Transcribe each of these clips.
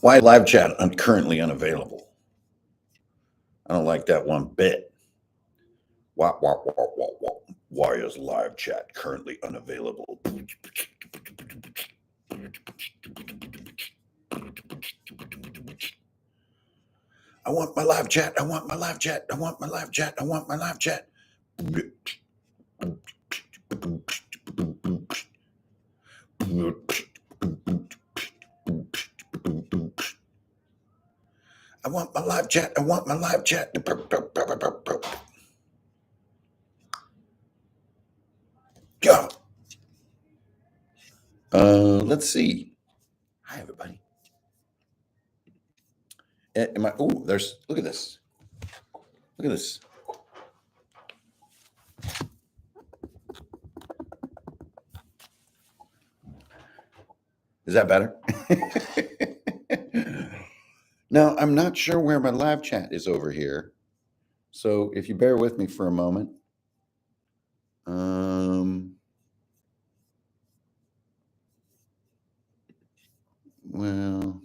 Why live chat currently unavailable? I don't like that one bit. Why is live chat currently unavailable? I want my live chat. I want my live chat. I want my live chat. I want my live chat. I want my live chat. I want my live chat. Go. Let's see. Hi, everybody. Am I? Oh, there's. Look at this. Look at this. Is that better? Now, I'm not sure where my live chat is over here. So if you bear with me for a moment. Well,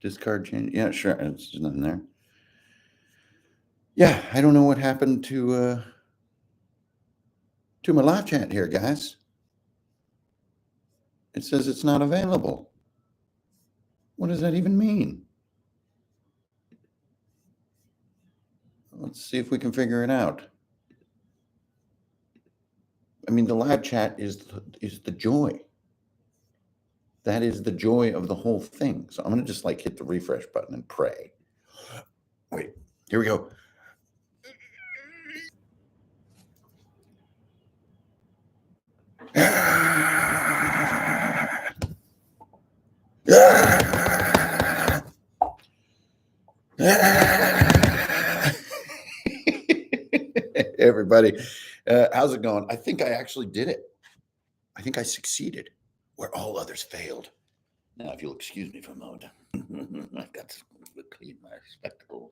discard change. Yeah, sure. There's nothing there. Yeah, I don't know what happened to my live chat here, guys. It says it's not available. What does that even mean? Let's see if we can figure it out. I mean, the live chat is the joy. That is the joy of the whole thing. So I'm going to just like hit the refresh button and pray. Wait, here we go. Everybody, how's it going? I think I actually did it. I think I succeeded where all others failed. Now, if you'll excuse me for a moment, I've got to clean my spectacles.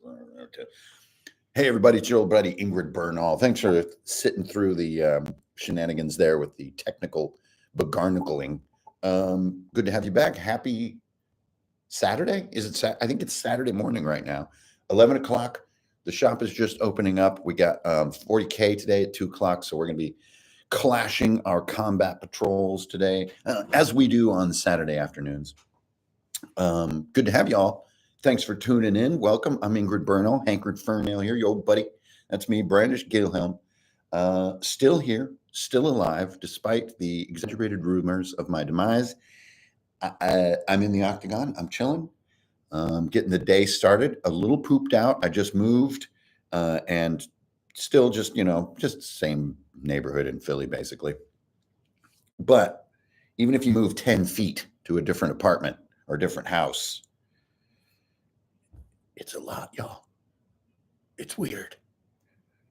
Hey, everybody, it's your old buddy Ingrid Bernal. Thanks for sitting through the shenanigans there with the technical begarnicling. Good to have you back. Happy Saturday. Is it? I think it's Saturday morning right now. 11 o'clock. The shop is just opening up. We got 40K today at 2 o'clock. So we're going to be clashing our combat patrols today, as we do on Saturday afternoons. Good to have you all. Thanks for tuning in. Welcome. I'm Ingrid Bernal, Hankard Fernail here, your old buddy. That's me, Brandish Gilhelm. Still here, still alive, despite the exaggerated rumors of my demise. I'm in the octagon. I'm chilling. Getting the day started. A little pooped out. I just moved, and still just, just the same neighborhood in Philly, basically. But even if you move 10 feet to a different apartment or different house, it's a lot, y'all. It's weird.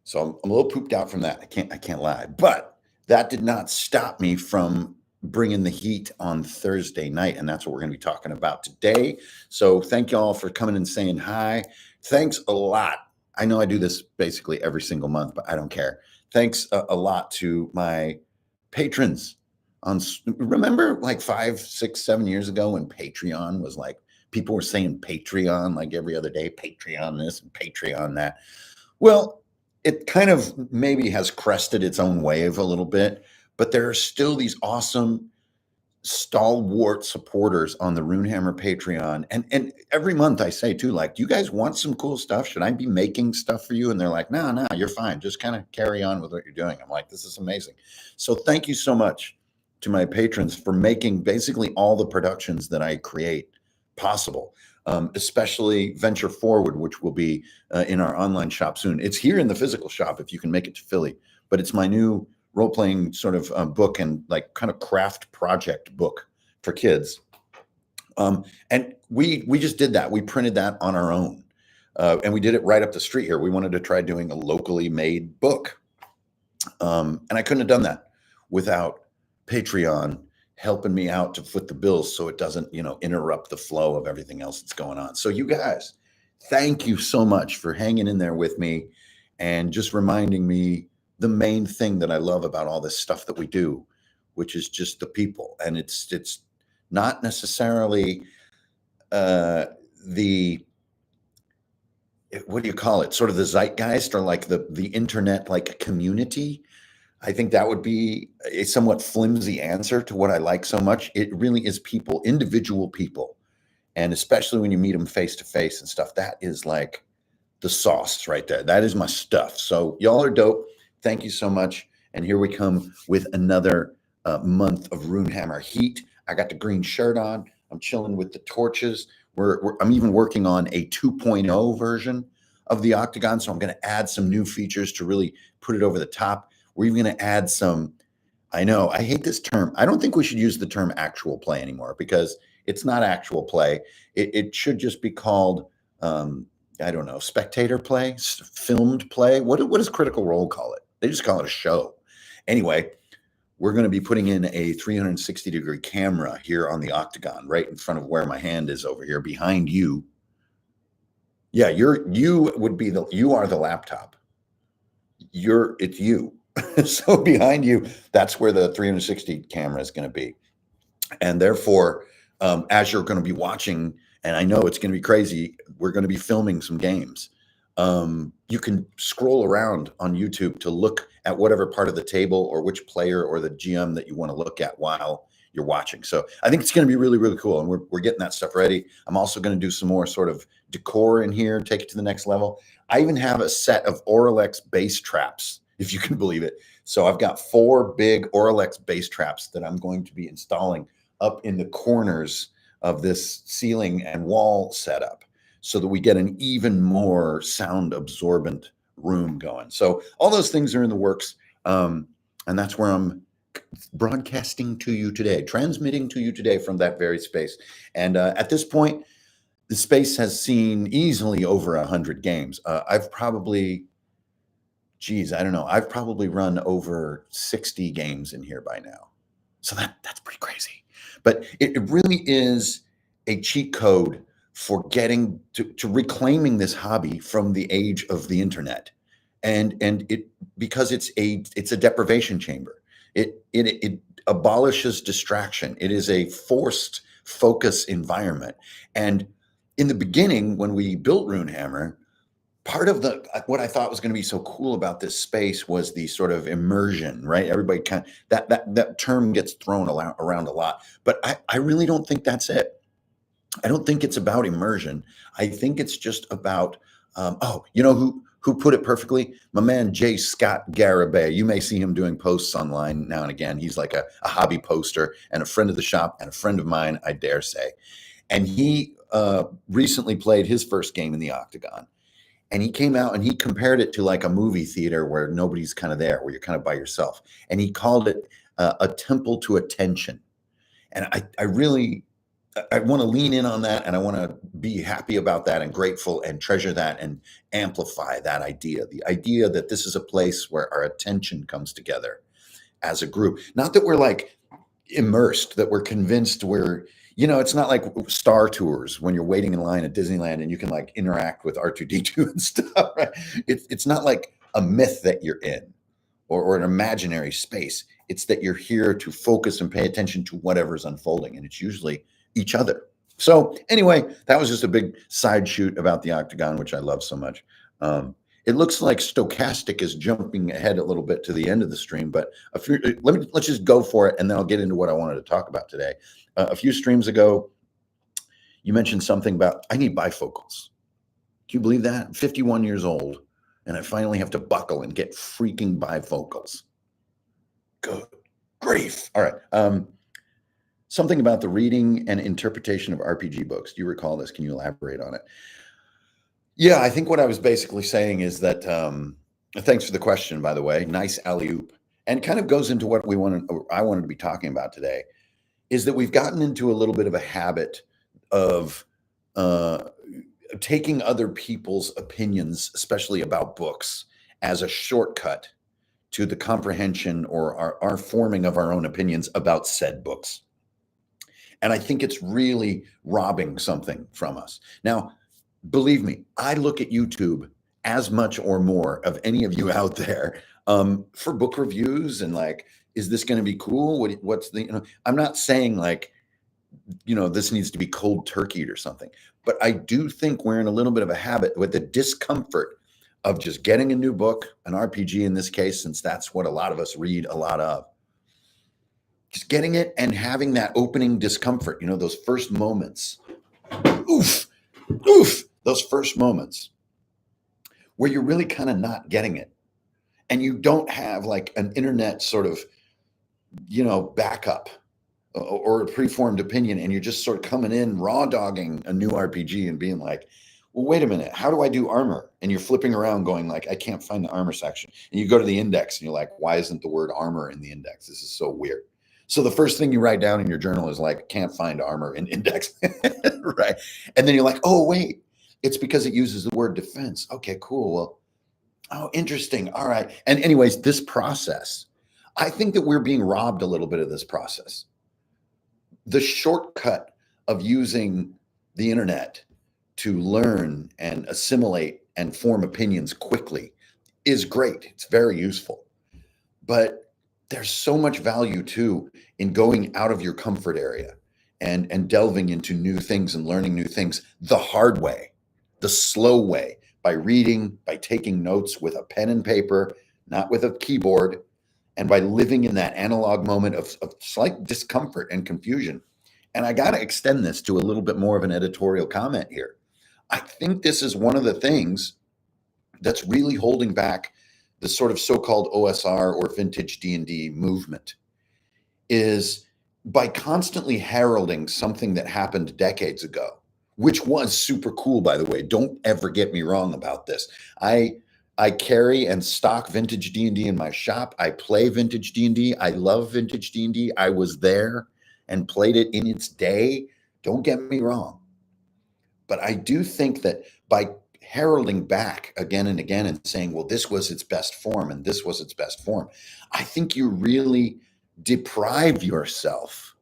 So I'm a little pooped out from that. I can't lie. But that did not stop me from bringing the heat on Thursday night. And that's what we're going to be talking about today. So thank you all for coming and saying hi. Thanks a lot. I know I do this basically every single month, but I don't care. Thanks a lot to my patrons. Remember like 5, 6, 7 years ago when Patreon was like, people were saying Patreon like every other day, Patreon this and Patreon that. Well, it kind of maybe has crested its own wave a little bit, but there are still these awesome stalwart supporters on the Runehammer Patreon. And every month I say too, like, you guys want some cool stuff? Should I be making stuff for you? And they're like, no, you're fine. Just kind of carry on with what you're doing. I'm like, this is amazing. So thank you so much to my patrons for making basically all the productions that I create possible, especially Venture Forward, which will be in our online shop soon. It's here in the physical shop if you can make it to Philly, but it's my new role-playing sort of book and like kind of craft project book for kids. And we just did that. We printed that on our own. And we did it right up the street here. We wanted to try doing a locally made book. And I couldn't have done that without Patreon helping me out to foot the bills so it doesn't, interrupt the flow of everything else that's going on. So you guys, thank you so much for hanging in there with me and just reminding me the main thing that I love about all this stuff that we do, which is just the people. And it's not necessarily the, what do you call it? Sort of the zeitgeist or like the internet like community. I think that would be a somewhat flimsy answer to what I like so much. It really is people, individual people. And especially when you meet them face to face and stuff, that is like the sauce right there. That is my stuff. So y'all are dope. Thank you so much. And here we come with another month of Runehammer heat. I got the green shirt on. I'm chilling with the torches. I'm even working on a 2.0 version of the octagon. So I'm going to add some new features to really put it over the top. We're even going to add some, I know, I hate this term. I don't think we should use the term actual play anymore because it's not actual play. It should just be called, I don't know, spectator play, filmed play. What does Critical Role call it? They just call it a show. Anyway, we're going to be putting in a 360-degree camera here on the octagon, right in front of where my hand is over here, behind you. Yeah, you are the laptop. It's you. So behind you, that's where the 360 camera is going to be. And therefore, as you're going to be watching, and I know it's going to be crazy, we're going to be filming some games. You can scroll around on YouTube to look at whatever part of the table or which player or the GM that you want to look at while you're watching. So I think it's going to be really, really cool. And we're getting that stuff ready. I'm also going to do some more sort of decor in here, take it to the next level. I even have a set of Auralex bass traps, if you can believe it. So I've got 4 big Auralex bass traps that I'm going to be installing up in the corners of this ceiling and wall setup so that we get an even more sound absorbent room going. So all those things are in the works. And that's where I'm broadcasting to you today, transmitting to you today from that very space. And at this point, the space has seen easily over 100 games. I've probably run over 60 games in here by now. So that's pretty crazy. But it really is a cheat code for getting to reclaiming this hobby from the age of the internet. And it, because it's a deprivation chamber. It abolishes distraction. It is a forced focus environment. And in the beginning, when we built Runehammer, part of what I thought was going to be so cool about this space was the sort of immersion, right? Everybody kind of, that term gets thrown around a lot, but I really don't think that's it. I don't think it's about immersion. I think it's just about, you know who put it perfectly? My man, J. Scott Garibay. You may see him doing posts online now and again. He's like a hobby poster and a friend of the shop and a friend of mine, I dare say. And he recently played his first game in the octagon. And he came out and he compared it to like a movie theater where nobody's kind of there, where you're kind of by yourself. And he called it a temple to attention. And I really want to lean in on that, and I want to be happy about that and grateful and treasure that and amplify that idea. The idea that this is a place where our attention comes together as a group. Not that we're like immersed, that we're convinced it's not like Star Tours when you're waiting in line at Disneyland and you can like interact with R2-D2 and stuff, right? It's not like a myth that you're in or an imaginary space. It's that you're here to focus and pay attention to whatever's unfolding, and it's usually each other. So anyway, that was just a big side shoot about the octagon, which I love so much. It looks like Stochastic is jumping ahead a little bit to the end of the stream, but let's just go for it, and then I'll get into what I wanted to talk about today. A few streams ago, you mentioned something about I need bifocals. Can you believe that? I'm 51 years old, and I finally have to buckle and get freaking bifocals. Good grief! All right. Something about the reading and interpretation of RPG books. Do you recall this? Can you elaborate on it? Yeah, I think what I was basically saying is that, thanks for the question, by the way, nice alley-oop, and kind of goes into what I wanted to be talking about today, is that we've gotten into a little bit of a habit of taking other people's opinions, especially about books, as a shortcut to the comprehension or our forming of our own opinions about said books. And I think it's really robbing something from us. Now, believe me, I look at YouTube as much or more of any of you out there for book reviews and like Is this going to be cool? What's the, I'm not saying like, this needs to be cold turkeyed or something, but I do think we're in a little bit of a habit with the discomfort of just getting a new book, an RPG in this case, since that's what a lot of us read a lot of. Just getting it and having that opening discomfort, those first moments. Oof, those first moments where you're really kind of not getting it. And you don't have like an internet sort of, backup or a preformed opinion. And you're just sort of coming in raw dogging a new RPG and being like, well, wait a minute, how do I do armor? And you're flipping around going like, I can't find the armor section. And you go to the index and you're like, why isn't the word armor in the index? This is so weird. So the first thing you write down in your journal is like, can't find armor in index, right? And then you're like, oh, wait, it's because it uses the word defense. Okay, cool. Well, oh, interesting. All right. And anyways, this process, I think that we're being robbed a little bit of this process. The shortcut of using the internet to learn and assimilate and form opinions quickly is great. It's very useful. But there's so much value too in going out of your comfort area and delving into new things and learning new things the hard way, the slow way, by reading, by taking notes with a pen and paper, not with a keyboard, and by living in that analog moment of slight discomfort and confusion. And I got to extend this to a little bit more of an editorial comment here. I think this is one of the things that's really holding back the sort of so-called OSR or vintage D&D movement, is by constantly heralding something that happened decades ago, which was super cool, by the way. Don't ever get me wrong about this. I carry and stock vintage D&D in my shop. I play vintage D&D. I love vintage D&D. I was there and played it in its day. Don't get me wrong. But I do think that by heralding back again and again and saying, well, this was its best form and this was its best form, I think you really deprive yourself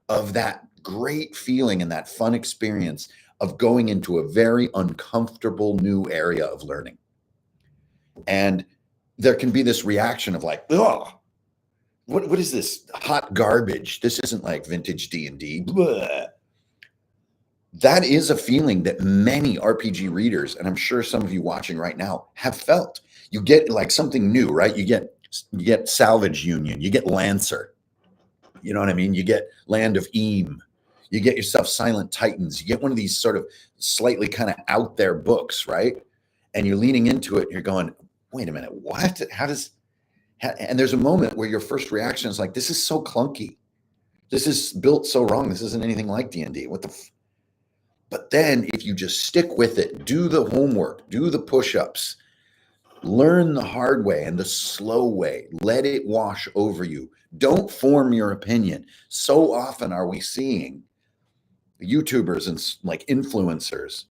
of that great feeling and that fun experience of going into a very uncomfortable new area of learning. And there can be this reaction of like, oh, what is this hot garbage? This isn't like vintage D&D. Blah. That is a feeling that many RPG readers, and I'm sure some of you watching right now, have felt. You get like something new, right? You get Salvage Union, you get Lancer, you know what I mean? You get Land of Eam, you get yourself Silent Titans, you get one of these sort of slightly kind of out there books, right? And you're leaning into it and you're going, wait a minute, what? And there's a moment where your first reaction is like, this is so clunky. This is built so wrong. This isn't anything like D&D. What the But then if you just stick with it, do the homework, do the push-ups, learn the hard way and the slow way, let it wash over you. Don't form your opinion. So often are we seeing YouTubers and like influencers,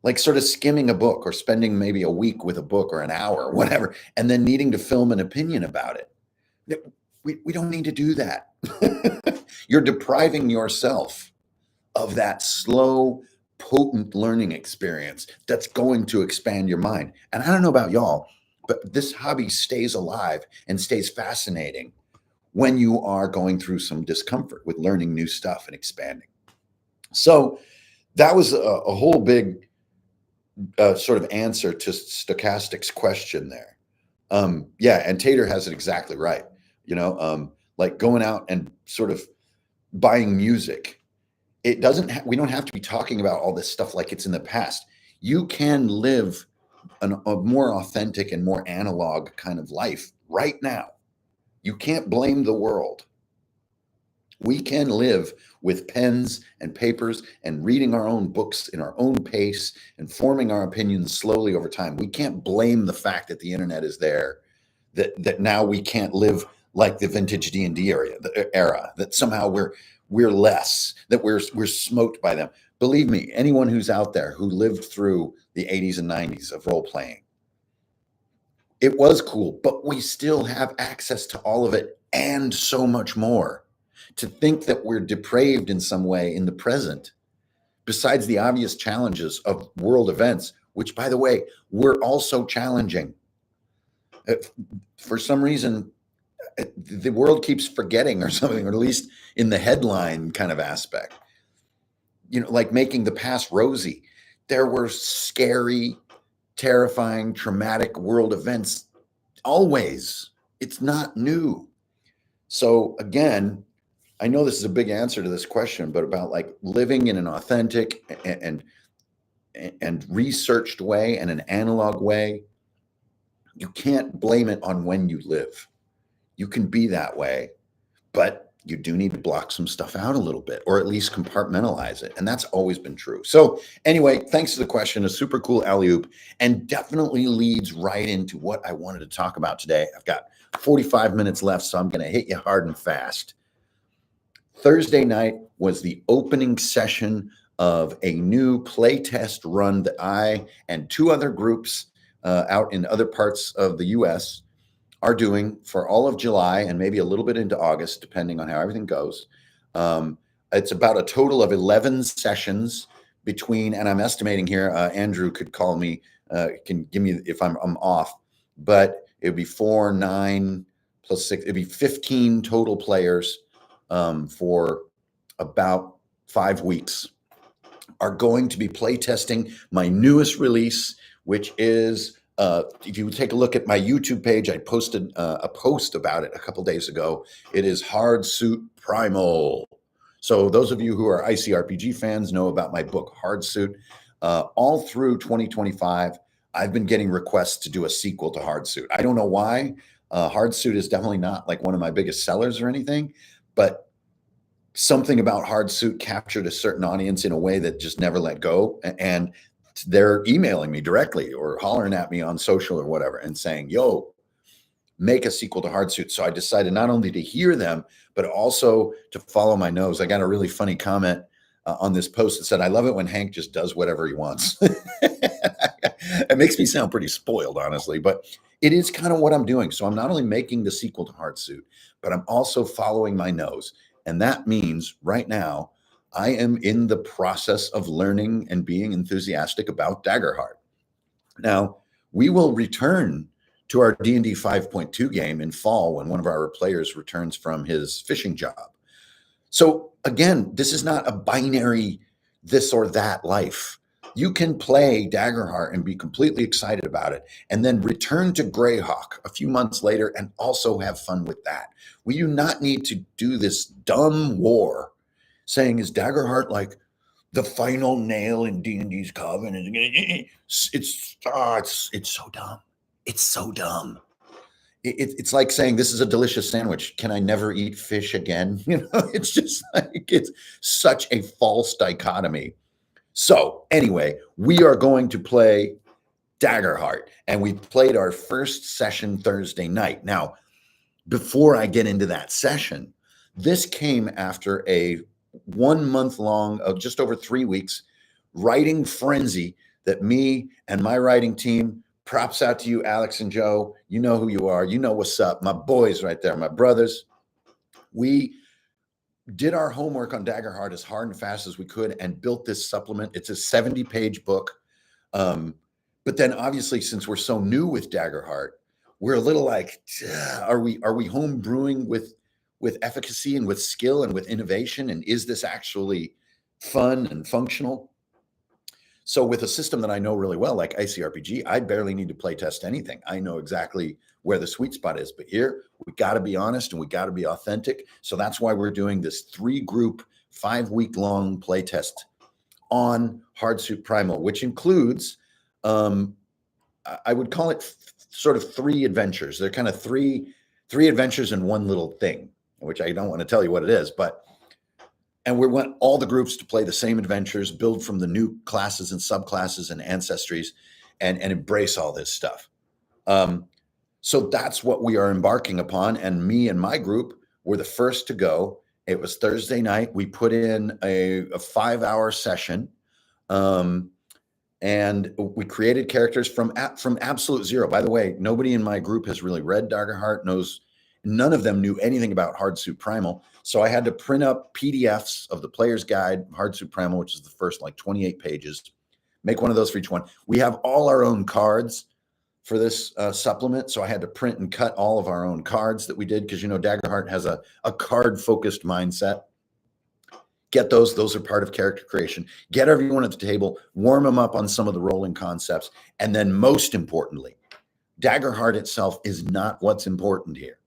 like sort of skimming a book or spending maybe a week with a book or an hour or whatever, and then needing to film an opinion about it. We don't need to do that. You're depriving yourself of that slow, potent learning experience that's going to expand your mind. And I don't know about y'all, but this hobby stays alive and stays fascinating when you are going through some discomfort with learning new stuff and expanding. So that was a whole big sort of answer to Stochastic's question there. Yeah, and Tater has it exactly right. Like going out and sort of buying music. It doesn't, we don't have to be talking about all this stuff like it's in the past. You can live a more authentic and more analog kind of life right now. You can't blame the world. We can live with pens and papers and reading our own books in our own pace and forming our opinions slowly over time. We can't blame the fact that the internet is there, that now we can't live like the vintage D&D era, that somehow we're less, that we're smoked by them. Believe me, anyone who's out there who lived through the 80s and 90s of role playing, it was cool, but we still have access to all of it and so much more. To think that we're depraved in some way in the present, besides the obvious challenges of world events, which, by the way, were also challenging. For some reason, the world keeps forgetting or something, or at least in the headline kind of aspect. Like making the past rosy. There were scary, terrifying, traumatic world events always. It's not new. So again, I know this is a big answer to this question, but about like living in an authentic and researched way and an analog way, you can't blame it on when you live. You can be that way, but you do need to block some stuff out a little bit, or at least compartmentalize it. And that's always been true. So anyway, thanks for the question. A super cool alley-oop, and definitely leads right into what I wanted to talk about today. I've got 45 minutes left, so I'm going to hit you hard and fast. Thursday night was the opening session of a new playtest run that I and two other groups out in other parts of the US are doing for all of July and maybe a little bit into August, depending on how everything goes. It's about a total of 11 sessions between, and I'm estimating here, Andrew could call me, can give me if I'm off, but it would be 4, 9 plus 6, it'd be 15 total players for about 5 weeks are going to be playtesting my newest release, which is if you take a look at my YouTube page, I posted a post about it a couple days ago. It is Hard Suit Primal. So those of you who are ICRPG fans know about my book, Hard Suit. All through 2025, I've been getting requests to do a sequel to Hard Suit. I don't know why. Hard Suit is definitely not like one of my biggest sellers or anything, but something about Hard Suit captured a certain audience in a way that just never let go. And they're emailing me directly or hollering at me on social or whatever and saying, yo, make a sequel to Hard Suit. So I decided not only to hear them, but also to follow my nose. I got a really funny comment on this post that said, I love it when Hank just does whatever he wants. It makes me sound pretty spoiled, honestly, but it is kind of what I'm doing. So I'm not only making the sequel to Hard Suit, but I'm also following my nose. And that means right now, I am in the process of learning and being enthusiastic about Daggerheart. Now, we will return to our D&D 5.2 game in fall when one of our players returns from his fishing job. So again, this is not a binary this or that life. You can play Daggerheart and be completely excited about it, and then return to Greyhawk a few months later and also have fun with that. We do not need to do this dumb war saying, is Daggerheart like the final nail in D&D's coffin? It's so dumb. It's so dumb. It's like saying, this is a delicious sandwich. Can I never eat fish again? It's just like, it's such a false dichotomy. So anyway, we are going to play Daggerheart, and we played our first session Thursday night. Now, before I get into that session, this came after a 1 month long of just over 3 weeks writing frenzy that me and my writing team, props out to you, Alex and Joe. You know who you are. You know what's up. My boys right there, my brothers. We did our homework on Daggerheart as hard and fast as we could and built this supplement. It's a 70-page book. But then obviously, since we're so new with Daggerheart, we're a little like, are we home brewing with efficacy and with skill and with innovation? And is this actually fun and functional? So with a system that I know really well, like ICRPG, I barely need to play test anything. I know exactly where the sweet spot is. But here, we got to be honest and we got to be authentic. So that's why we're doing this 3-group, 5-week-long play test on Hard Suit Primal, which includes, I would call it sort of 3 adventures. They're kind of three adventures in one little thing, which I don't want to tell you what it is, and we want all the groups to play the same adventures, build from the new classes and subclasses and ancestries, and embrace all this stuff. So that's what we are embarking upon. And me and my group were the first to go. It was Thursday night. We put in a 5-hour session, and we created characters from absolute zero. By the way, nobody in my group has really read Daggerheart, none of them knew anything about Hard Suit Primal. So I had to print up PDFs of the player's guide, Hard Suit Primal, which is the first like 28 pages, make one of those for each one. We have all our own cards for this supplement. So I had to print and cut all of our own cards that we did because, Daggerheart has a card-focused mindset. Get those. Those are part of character creation. Get everyone at the table, warm them up on some of the rolling concepts. And then most importantly, Daggerheart itself is not what's important here.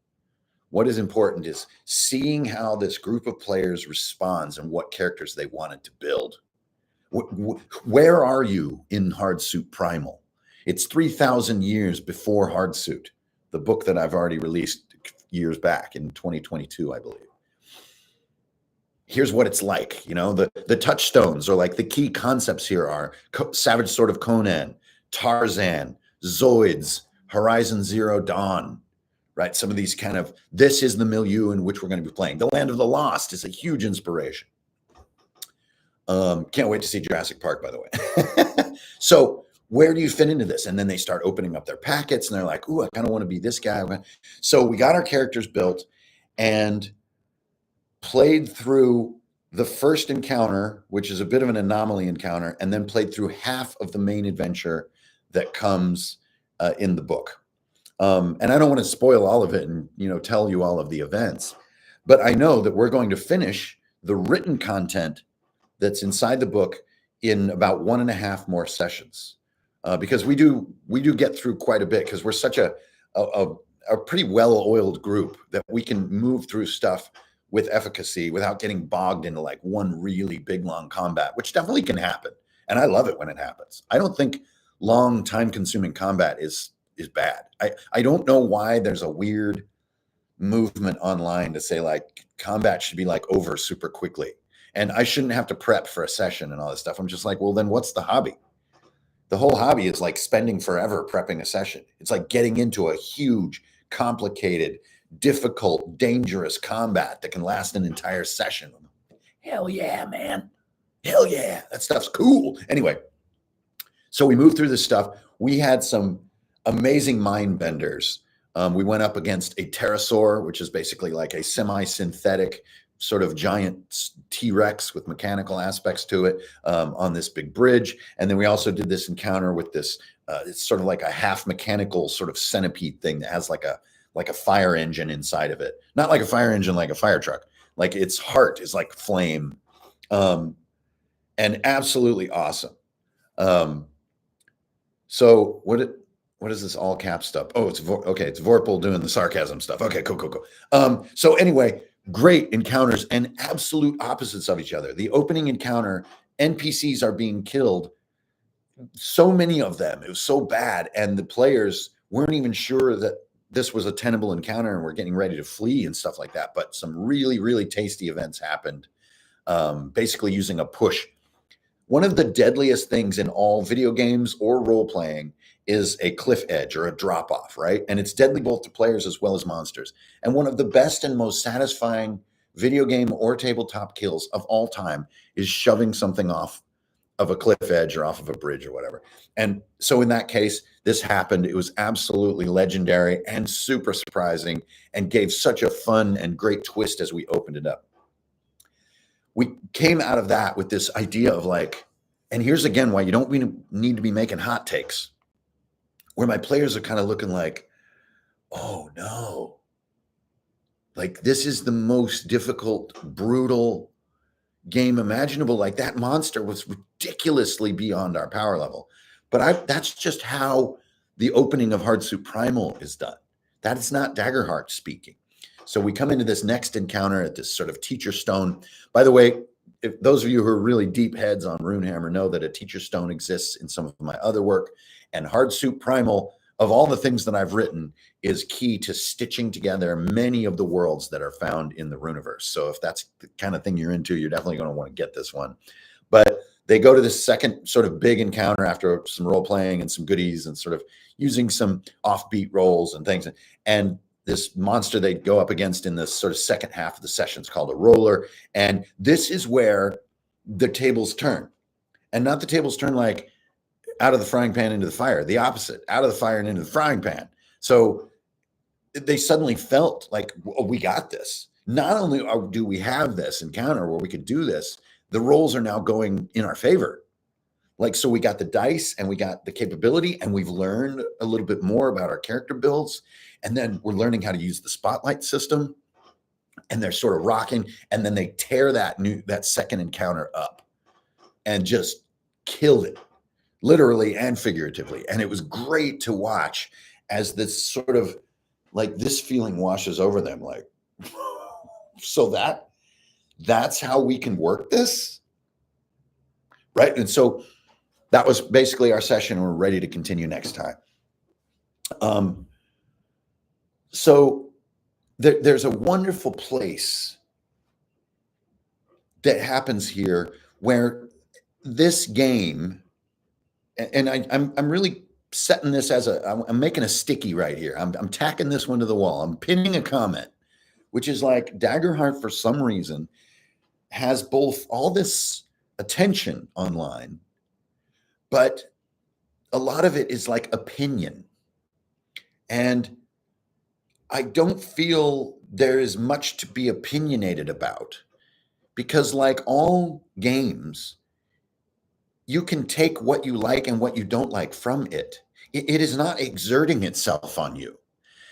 What is important is seeing how this group of players responds and what characters they wanted to build. Where are you in Hardsuit Primal? It's 3,000 years before Hardsuit, the book that I've already released years back in 2022, I believe. Here's what it's like. The touchstones, or like the key concepts here are Savage Sword of Conan, Tarzan, Zoids, Horizon Zero Dawn, right? Some of these this is the milieu in which we're going to be playing. The Land of the Lost is a huge inspiration. Can't wait to see Jurassic Park, by the way. So where do you fit into this? And then they start opening up their packets and they're like, ooh, I kind of want to be this guy. So we got our characters built and played through the first encounter, which is a bit of an anomaly encounter, and then played through half of the main adventure that comes in the book. And I don't want to spoil all of it and, tell you all of the events, but I know that we're going to finish the written content that's inside the book in about 1.5 more sessions, because we do get through quite a bit because we're such a pretty well-oiled group that we can move through stuff with efficacy without getting bogged into like one really big, long combat, which definitely can happen. And I love it when it happens. I don't think long, time-consuming combat is bad. I don't know why there's a weird movement online to say like combat should be like over super quickly. And I shouldn't have to prep for a session and all this stuff. I'm just like, well, then what's the hobby? The whole hobby is like spending forever prepping a session. It's like getting into a huge, complicated, difficult, dangerous combat that can last an entire session. Hell yeah, man. Hell yeah. That stuff's cool. Anyway, so we moved through this stuff. We had some amazing mind benders. We went up against a pterosaur, which is basically like a semi-synthetic sort of giant T-Rex with mechanical aspects to it, on this big bridge. And then we also did this encounter with this, it's sort of like a half mechanical sort of centipede thing that has like a fire engine inside of it. Not like a fire engine, like a fire truck. Like its heart is like flame, and absolutely awesome. So what is this all cap stuff? Oh, it's Vorpal doing the sarcasm stuff. Okay, cool. So anyway, great encounters and absolute opposites of each other. The opening encounter, NPCs are being killed. So many of them. It was so bad. And the players weren't even sure that this was a tenable encounter and we're getting ready to flee and stuff like that. But some really, really tasty events happened, basically using a push. One of the deadliest things in all video games or role-playing is a cliff edge or a drop-off, right? And it's deadly both to players as well as monsters. And one of the best and most satisfying video game or tabletop kills of all time is shoving something off of a cliff edge or off of a bridge or whatever. And so in that case, this happened. It was absolutely legendary and super surprising and gave such a fun and great twist as we opened it up. We came out of that with this idea of like, and here's again why you don't need to be making hot takes, where my players are kind of looking like, oh no, like this is the most difficult, brutal game imaginable. Like that monster was ridiculously beyond our power level. But that's just how the opening of Hardsuit Primal is done. That is not Daggerheart speaking. So we come into this next encounter at this sort of teacher stone. By the way, if those of you who are really deep heads on Runehammer know that a teacher stone exists in some of my other work, and Hardsuit Primal, of all the things that I've written, is key to stitching together many of the worlds that are found in the Runeverse. So if that's the kind of thing you're into, you're definitely going to want to get this one. But they go to this second sort of big encounter after some role playing and some goodies and sort of using some offbeat rolls and things. And this monster they go up against in this sort of second half of the session is called a roller. And this is where the tables turn. And not the tables turn like out of the frying pan into the fire, the opposite, out of the fire and into the frying pan. So they suddenly felt like, oh, we got this. Not only do we have this encounter where we could do this, the rolls are now going in our favor. Like, so we got the dice and we got the capability, and we've learned a little bit more about our character builds. And then we're learning how to use the spotlight system, and they're sort of rocking. And then they tear that second encounter up and just killed it, literally and figuratively. And it was great to watch as this sort of like this feeling washes over them. Like, so that's how we can work this. Right. And so that was basically our session. We're ready to continue next time. So there's a wonderful place that happens here where this game, and I'm really setting this as I'm making a sticky right here. I'm tacking this one to the wall. I'm pinning a comment, which is like Daggerheart for some reason has both all this attention online, but a lot of it is like opinion. And I don't feel there is much to be opinionated about, because like all games, you can take what you like and what you don't like from it. It is not exerting itself on you.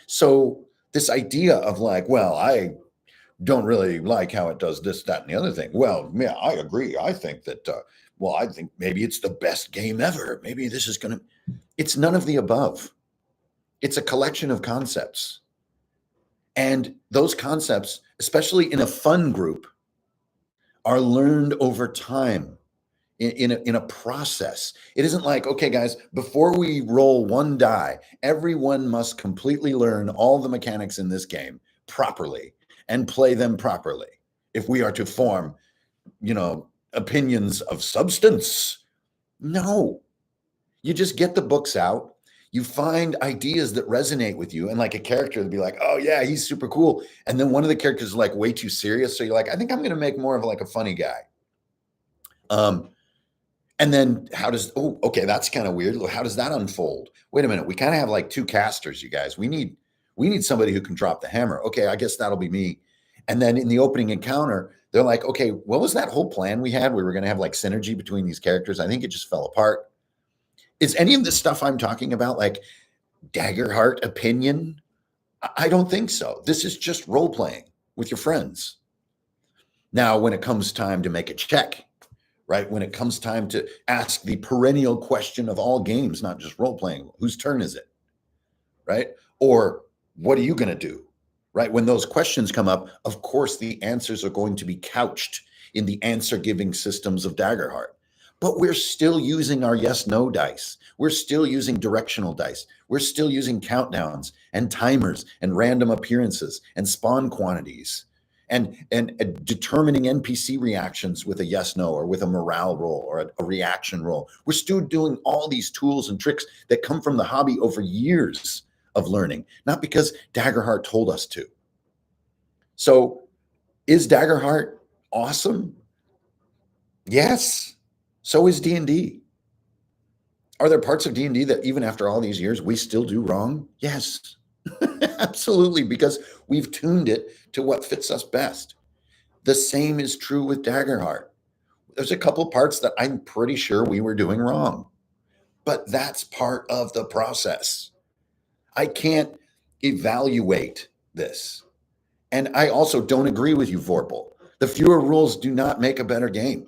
So this idea of like, well, I don't really like how it does this, that, and the other thing. Well, yeah, I agree. I think that, I think maybe it's the best game ever. Maybe this is going to, it's none of the above. It's a collection of concepts. And those concepts, especially in a fun group, are learned over time in a process. It isn't like, okay, guys, before we roll one die, everyone must completely learn all the mechanics in this game properly and play them properly if we are to form, opinions of substance. No, you just get the books out. You find ideas that resonate with you, and like a character would be like, oh yeah, he's super cool. And then one of the characters is like way too serious. So you're like, I think I'm going to make more of like a funny guy. And then okay, that's kind of weird. How does that unfold? Wait a minute. We kind of have like two casters, you guys. We need somebody who can drop the hammer. Okay, I guess that'll be me. And then in the opening encounter, they're like, okay, what was that whole plan we had? We were going to have like synergy between these characters. I think it just fell apart. Is any of this stuff I'm talking about like Daggerheart opinion? I don't think so. This is just role playing with your friends. Now, when it comes time to make a check, right? When it comes time to ask the perennial question of all games, not just role playing, whose turn is it? Right? Or what are you going to do? Right? When those questions come up, of course, the answers are going to be couched in the answer giving systems of Daggerheart. But we're still using our yes/no dice. We're still using directional dice. We're still using countdowns and timers and random appearances and spawn quantities and determining NPC reactions with a yes/no or with a morale roll or a reaction roll. We're still doing all these tools and tricks that come from the hobby over years of learning, not because Daggerheart told us to. So is Daggerheart awesome? Yes. So is D&D. Are there parts of D&D that even after all these years, we still do wrong? Yes, absolutely, because we've tuned it to what fits us best. The same is true with Daggerheart. There's a couple parts that I'm pretty sure we were doing wrong, but that's part of the process. I can't evaluate this. And I also don't agree with you, Vorpal. The fewer rules do not make a better game.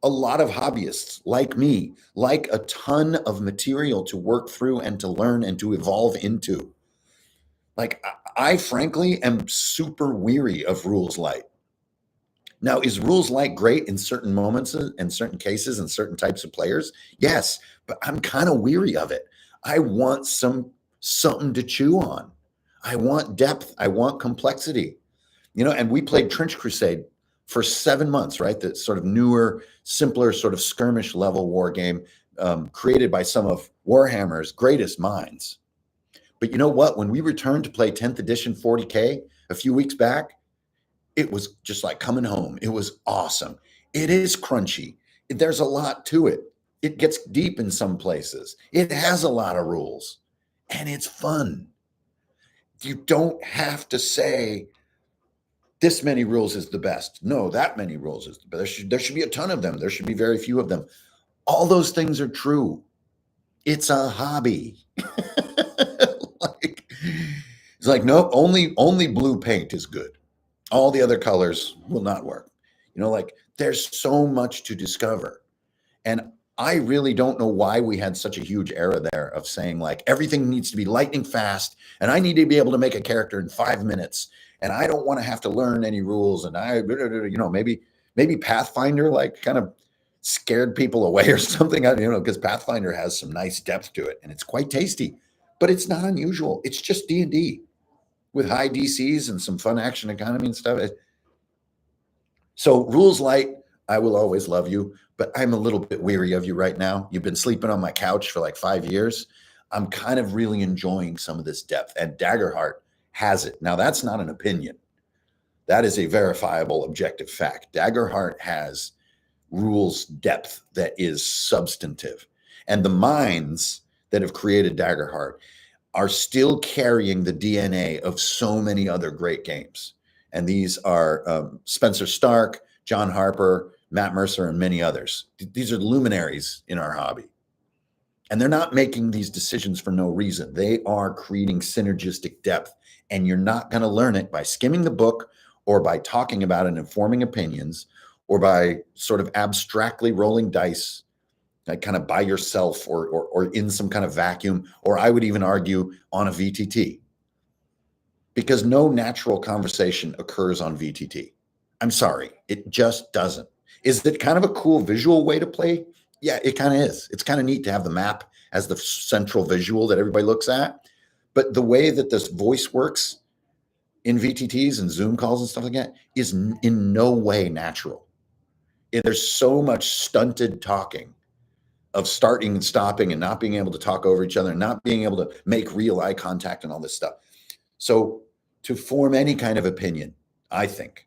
A lot of hobbyists like me like a ton of material to work through and to learn and to evolve into. Like I frankly am super weary of rules light. Now, is rules light great in certain moments and certain cases and certain types of players? Yes, but I'm kind of weary of it. I want something to chew on. I want depth. I want complexity. And we played Trench Crusade for 7 months, right? That sort of newer, simpler, sort of skirmish level war game created by some of Warhammer's greatest minds. But you know what? When we returned to play 10th edition 40K a few weeks back, it was just like coming home. It was awesome. It is crunchy. There's a lot to it. It gets deep in some places. It has a lot of rules, and it's fun. You don't have to say, this many rules is the best. No, that many rules is the best. There should be a ton of them. There should be very few of them. All those things are true. It's a hobby. Like, it's like, no, only blue paint is good. All the other colors will not work. Like there's so much to discover. And I really don't know why we had such a huge era there of saying like everything needs to be lightning fast and I need to be able to make a character in 5 minutes and I don't want to have to learn any rules. And maybe Pathfinder like kind of scared people away or something. Because Pathfinder has some nice depth to it and it's quite tasty, but it's not unusual. It's just D&D with high DCs and some fun action economy and stuff. So rules light, I will always love you, but I'm a little bit weary of you right now. You've been sleeping on my couch for like 5 years. I'm kind of really enjoying some of this depth, and Daggerheart has it. Now, that's not an opinion. That is a verifiable, objective fact. Daggerheart has rules depth that is substantive. And the minds that have created Daggerheart are still carrying the DNA of so many other great games. And these are Spencer Stark, John Harper, Matt Mercer, and many others. These are luminaries in our hobby. And they're not making these decisions for no reason. They are creating synergistic depth. And you're not going to learn it by skimming the book or by talking about it and forming opinions or by sort of abstractly rolling dice, like kind of by yourself or in some kind of vacuum, or I would even argue on a VTT. Because no natural conversation occurs on VTT. I'm sorry, it just doesn't. Is it kind of a cool visual way to play? Yeah, it kind of is. It's kind of neat to have the map as the central visual that everybody looks at. But the way that this voice works in VTTs and Zoom calls and stuff like that is in no way natural. There's so much stunted talking of starting and stopping and not being able to talk over each other and not being able to make real eye contact and all this stuff. So to form any kind of opinion, I think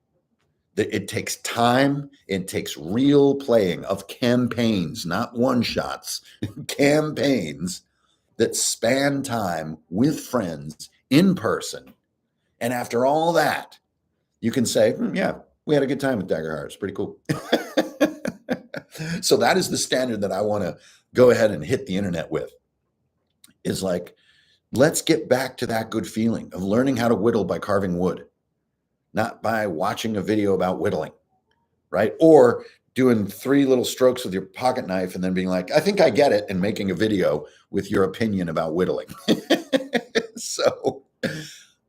that it takes time. It takes real playing of campaigns, not one-shots, campaigns that span time with friends in person. And after all that, you can say, yeah, we had a good time with Daggerheart. It's pretty cool. So that is the standard that I want to go ahead and hit the internet with, is like, let's get back to that good feeling of learning how to whittle by carving wood, not by watching a video about whittling, right? Or doing 3 little strokes with your pocket knife and then being like, I think I get it, and making a video with your opinion about whittling. So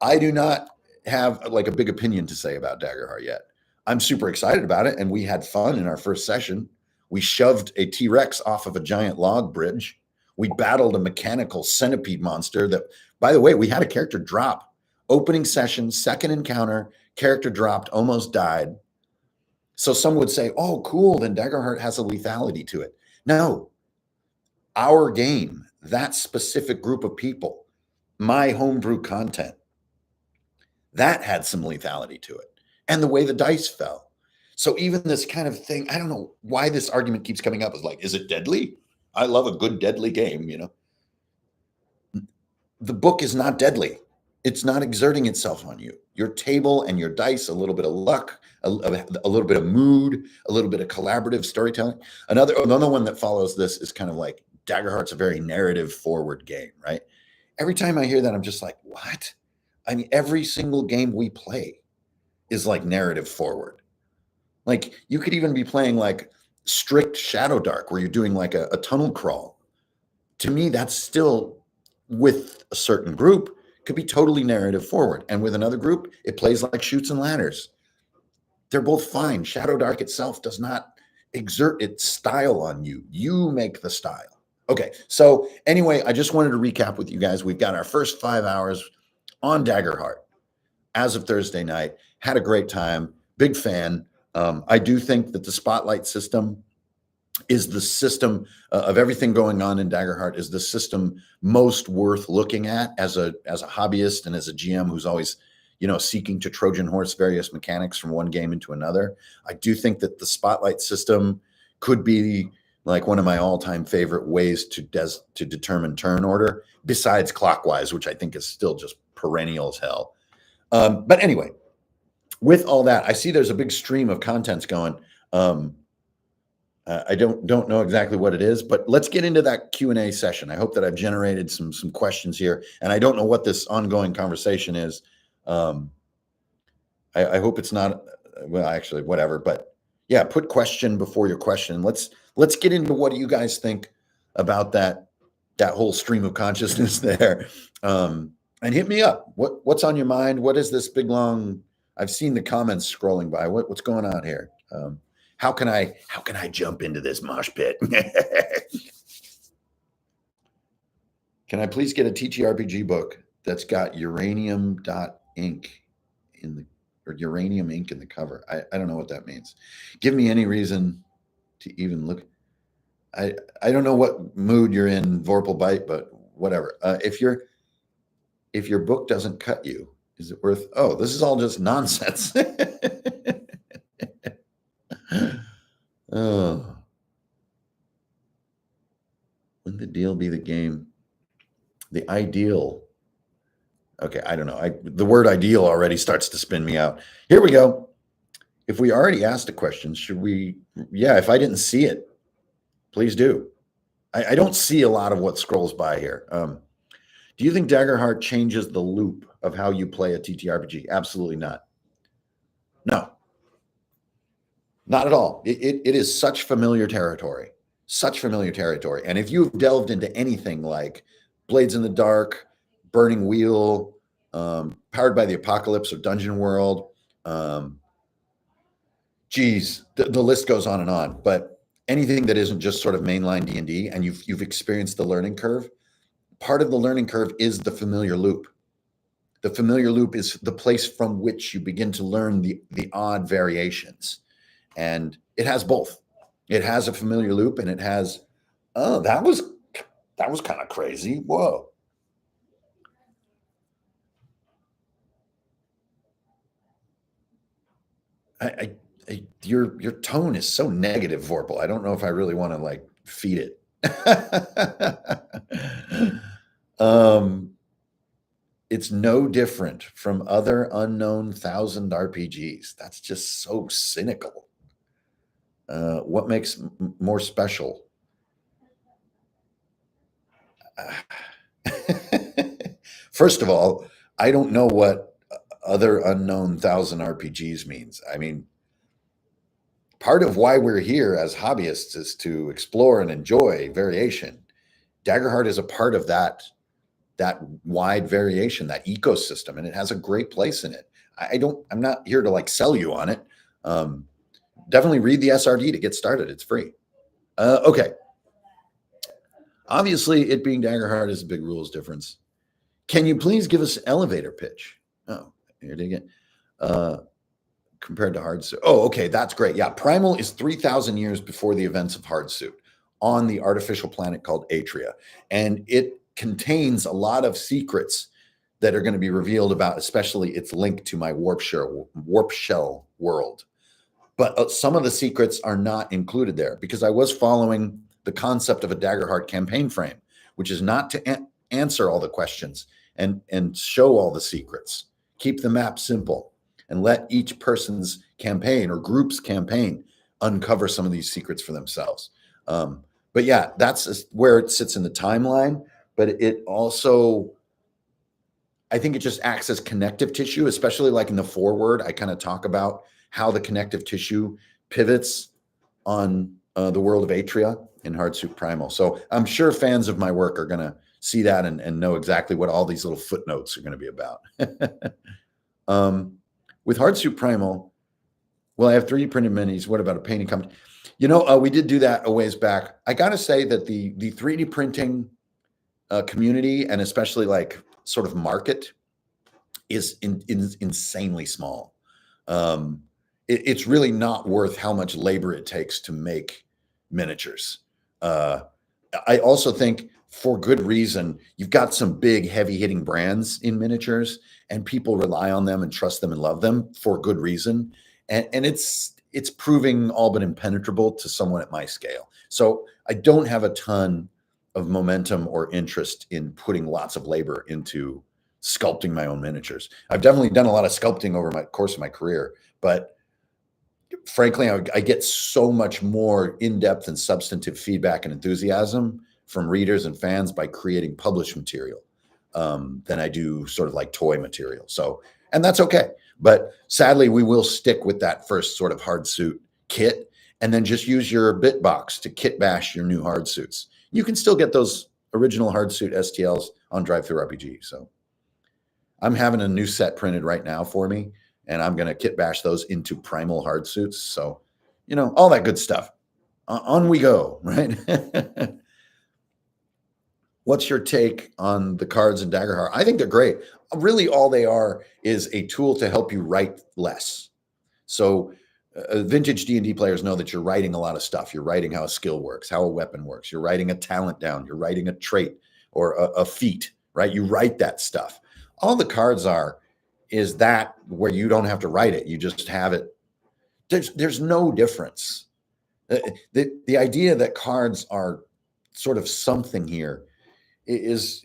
I do not have like a big opinion to say about Daggerheart yet. I'm super excited about it, and we had fun in our first session. We shoved a T-Rex off of a giant log bridge. We battled a mechanical centipede monster that, by the way, we had a character drop. Opening session, second encounter, character dropped, almost died. So some would say, oh, cool, then Daggerheart has a lethality to it. No. Our game, that specific group of people, my homebrew content, that had some lethality to it. And the way the dice fell. So even this kind of thing, I don't know why this argument keeps coming up, is like, is it deadly? I love a good deadly game, The book is not deadly. It's not exerting itself on you. Your table and your dice, a little bit of luck, a little bit of mood, a little bit of collaborative storytelling. Another one that follows this is kind of like Daggerheart's a very narrative forward game, right? Every time I hear that, I'm just like, what? I mean, every single game we play is like narrative forward. Like you could even be playing like strict Shadow Dark where you're doing like a tunnel crawl. To me, that's still, with a certain group, could be totally narrative forward. And with another group, it plays like Chutes and Ladders. They're both fine. Shadow Dark itself does not exert its style on you. You make the style. Okay, so anyway, I just wanted to recap with you guys. We've got our first 5 hours on Daggerheart as of Thursday night. Had a great time. Big fan. I do think that the spotlight system is the system of everything going on in Daggerheart, is the system most worth looking at as a hobbyist and as a GM who's always, seeking to Trojan horse various mechanics from one game into another. I do think that the spotlight system could be like one of my all-time favorite ways to determine turn order, besides clockwise, which I think is still just perennial as hell. But anyway, with all that, I see there's a big stream of contents going. I don't know exactly what it is, but let's get into that Q&A session. I hope that I've generated some questions here, and I don't know what this ongoing conversation is. I hope it's not, well, actually, whatever. But yeah, put question before your question. Let's get into what do you guys think about that whole stream of consciousness there, and hit me up. What's on your mind? What is this big long? I've seen the comments scrolling by. What's going on here? How can I jump into this mosh pit? Can I please get a TTRPG book that's got uranium.ink in the or uranium ink in the cover? I don't know what that means. Give me any reason to even look. I don't know what mood you're in, Vorpal Bite, but whatever. If your book doesn't cut you, is it worth? Oh, this is all just nonsense. Oh, wouldn't the deal be the game? The ideal. Okay, I don't know. The word ideal already starts to spin me out. Here we go. If we already asked a question, should we? Yeah, if I didn't see it, please do. I don't see a lot of what scrolls by here. Do you think Daggerheart changes the loop of how you play a TTRPG? Absolutely not. No, not at all. It is such familiar territory, such familiar territory. And if you've delved into anything like Blades in the Dark, Burning Wheel, Powered by the Apocalypse, or Dungeon World, geez, the list goes on and on. But anything that isn't just sort of mainline D&D, and you've experienced the learning curve, part of the learning curve is the familiar loop. The familiar loop is the place from which you begin to learn the odd variations. And it has both. It has a familiar loop, and it has, oh, that was kind of crazy. Whoa. Your tone is so negative, Vorpal. I don't know if I really want to like feed it. It's no different from other unknown 1,000 RPGs. That's just so cynical. What makes more special? First of all, I don't know what other unknown 1,000 RPGs means. I mean, part of why we're here as hobbyists is to explore and enjoy variation. Daggerheart is a part of that wide variation, that ecosystem, and it has a great place in it. I'm not here to like sell you on it. Definitely read the SRD to get started. It's free. Okay. Obviously, it being Daggerheart is a big rules difference. Can you please give us elevator pitch? Oh, here it again. Compared to Hardsuit. Oh, okay, that's great. Yeah, Primal is 3,000 years before the events of Hardsuit on the artificial planet called Atria, and it contains a lot of secrets that are going to be revealed about, especially its link to my warp shell world. But some of the secrets are not included there because I was following the concept of a Daggerheart campaign frame, which is not to answer all the questions and show all the secrets. Keep the map simple and let each person's campaign or group's campaign uncover some of these secrets for themselves. But yeah, that's where it sits in the timeline. But it also, I think it just acts as connective tissue, especially like in the foreword. I kind of talk about how the connective tissue pivots on the world of Atria in Hardsuit Primal. So I'm sure fans of my work are going to see that and know exactly what all these little footnotes are going to be about. With Hardsuit Primal, well, I have 3D printed minis. What about a painting company? You know, we did do that a ways back. I got to say that the 3D printing community, and especially like sort of market, is insanely small. It's really not worth how much labor it takes to make miniatures. I also think, for good reason, you've got some big, heavy-hitting brands in miniatures, and people rely on them and trust them and love them for good reason. And it's proving all but impenetrable to someone at my scale. So I don't have a ton of momentum or interest in putting lots of labor into sculpting my own miniatures. I've definitely done a lot of sculpting over my course of my career, but frankly, I get so much more in-depth and substantive feedback and enthusiasm from readers and fans by creating published material than I do sort of like toy material. So, and that's okay. But sadly, we will stick with that first sort of hard suit kit and then just use your bit box to kit bash your new hard suits. You can still get those original hard suit STLs on Drive-Thru RPG. So I'm having a new set printed right now for me, and I'm going to kit bash those into primal hard suits. So, you know, all that good stuff. On we go, right? What's your take on the cards in Daggerheart? I think they're great. Really, all they are is a tool to help you write less. So vintage D&D players know that you're writing a lot of stuff. You're writing how a skill works, how a weapon works. You're writing a talent down. You're writing a trait or a feat, right? You write that stuff. All the cards is that where you don't have to write it. You just have it. There's no difference. The idea that cards are sort of something here is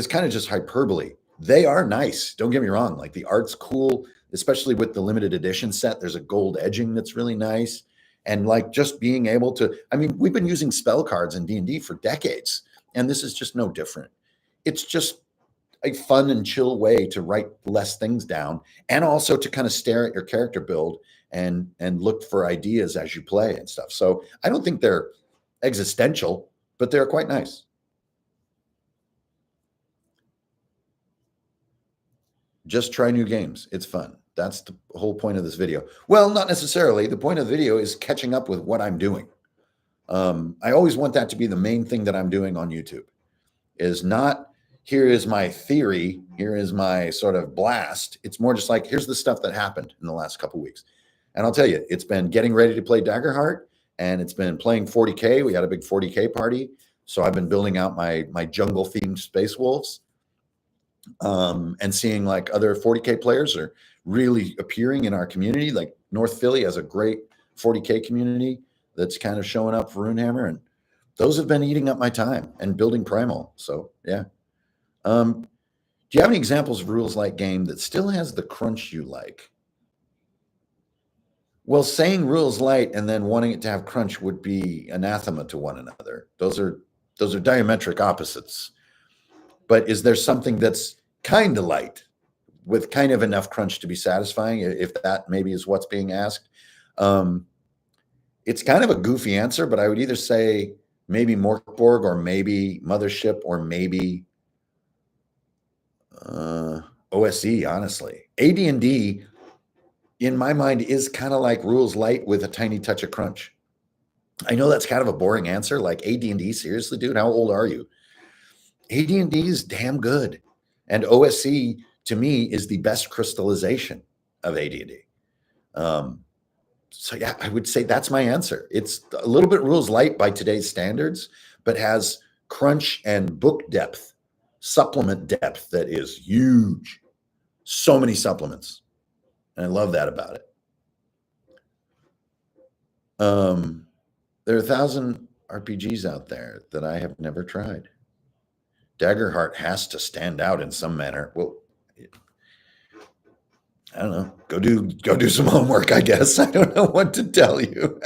kind of just hyperbole. They are nice. Don't get me wrong. Like the art's cool, especially with the limited edition set. There's a gold edging that's really nice. And like just being able to, I mean, we've been using spell cards in D&D for decades, and this is just no different. It's just a fun and chill way to write less things down and also to kind of stare at your character build and look for ideas as you play and stuff. So I don't think they're existential, but they're quite nice. Just try new games. It's fun. That's the whole point of this video. Well, not necessarily. The point of the video is catching up with what I'm doing. I always want that to be the main thing that I'm doing on YouTube, is not here is my theory, here is my sort of blast. It's more just like, here's the stuff that happened in the last couple of weeks. And I'll tell you, it's been getting ready to play Daggerheart, and it's been playing 40K. We had a big 40K party. So I've been building out my jungle-themed Space Wolves. And seeing like other 40K players are really appearing in our community. Like North Philly has a great 40K community that's kind of showing up for Runehammer, and those have been eating up my time and building Primal. So yeah. Do you have any examples of rules like game that still has the crunch you like? Well, saying rules light and then wanting it to have crunch would be anathema to one another. Those are diametric opposites. But is there something that's kind of light with kind of enough crunch to be satisfying, if that maybe is what's being asked? It's kind of a goofy answer, but I would either say maybe Morkborg or maybe Mothership or maybe OSE, honestly. AD&D, in my mind, is kind of like rules light with a tiny touch of crunch. I know that's kind of a boring answer. Like AD&D, seriously, dude, how old are you? AD&D is damn good. And OSE, to me, is the best crystallization of AD&D. So yeah, I would say that's my answer. It's a little bit rules light by today's standards, but has crunch and book depth, supplement depth that is huge. So many supplements. And I love that about it. There are 1,000 RPGs out there that I have never tried. Daggerheart has to stand out in some manner. Well, I don't know. Go do some homework, I guess. I don't know what to tell you.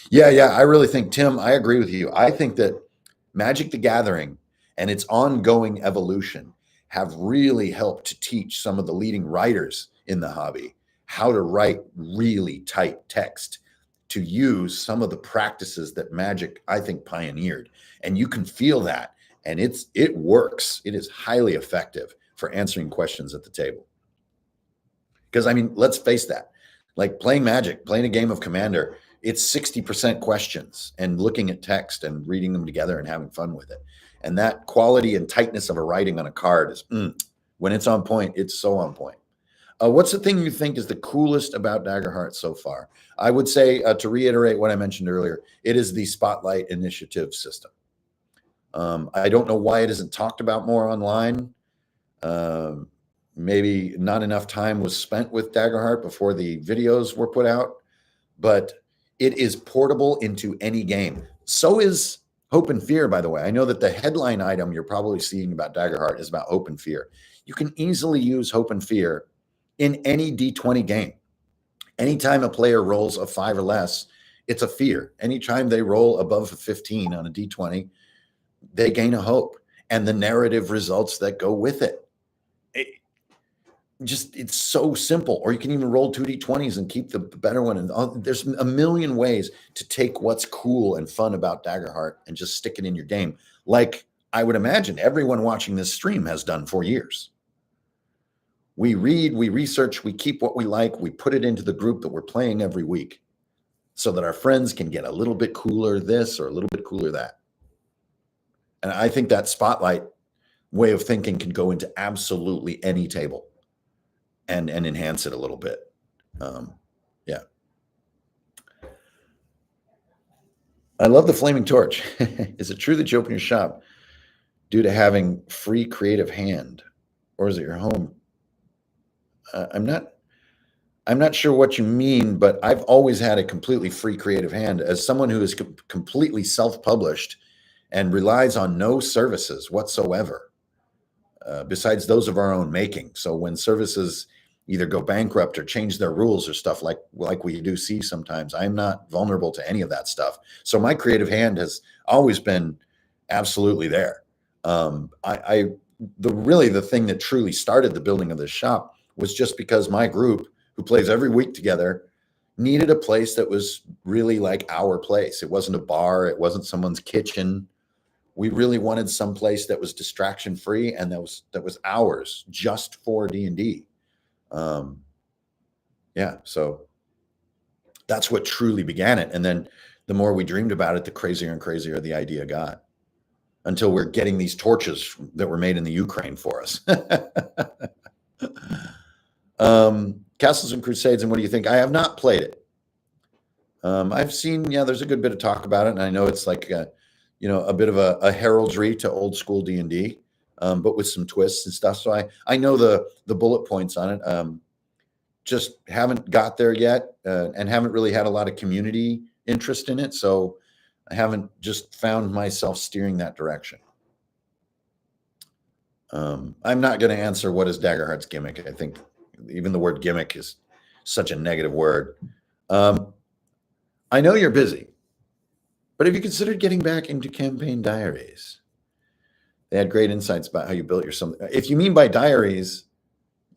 Yeah. I really think, Tim, I agree with you. I think that Magic the Gathering and its ongoing evolution have really helped to teach some of the leading writers in the hobby how to write really tight text, to use some of the practices that Magic, I think, pioneered. And you can feel that. And it works. It is highly effective for answering questions at the table. Because, I mean, let's face that. Like playing Magic, playing a game of Commander, it's 60% questions and looking at text and reading them together and having fun with it. And that quality and tightness of a writing on a card is, when it's on point, it's so on point. What's the thing you think is the coolest about Daggerheart so far? I would say, to reiterate what I mentioned earlier, it is the Spotlight Initiative system. I don't know why it isn't talked about more online. Maybe not enough time was spent with Daggerheart before the videos were put out, but it is portable into any game. So is Hope and Fear, by the way. I know that the headline item you're probably seeing about Daggerheart is about Hope and Fear. You can easily use Hope and Fear in any D20 game. Anytime a player rolls a 5 or less, it's a fear. Anytime they roll above a 15 on a D20, they gain a hope and the narrative results that go with it. It's so simple. Or you can even roll 2d20s and keep the better one. And there's a million ways to take what's cool and fun about Daggerheart and just stick it in your game, like I would imagine everyone watching this stream has done for years. We read, we research, we keep what we like, we put it into the group that we're playing every week so that our friends can get a little bit cooler this or a little bit cooler that. And I think that spotlight way of thinking can go into absolutely any table and enhance it a little bit. Yeah. I love the flaming torch. Is it true that you open your shop due to having free creative hand, or is it your home? I'm not sure what you mean, but I've always had a completely free creative hand as someone who is completely self-published and relies on no services whatsoever, besides those of our own making. So when services either go bankrupt or change their rules or stuff like we do see sometimes, I'm not vulnerable to any of that stuff. So my creative hand has always been absolutely there. The thing that truly started the building of this shop was just because my group, who plays every week together, needed a place that was really like our place. It wasn't a bar. It wasn't someone's kitchen. We really wanted some place that was distraction free and that was ours, just for D&D. Yeah, so that's what truly began it. And then the more we dreamed about it, the crazier and crazier the idea got, until we're getting these torches that were made in the Ukraine for us. Castles and Crusades, and what do you think? I have not played it. I've seen, there's a good bit of talk about it, and I know it's like a bit of a heraldry to old school D&D, but with some twists and stuff. So I know the bullet points on it. Just haven't got there yet, and haven't really had a lot of community interest in it. So I haven't just found myself steering that direction. I'm not going to answer what is Daggerheart's gimmick. I think even the word gimmick is such a negative word. I know you're busy, but have you considered getting back into campaign diaries? They had great insights about how you built your something. If you mean by diaries,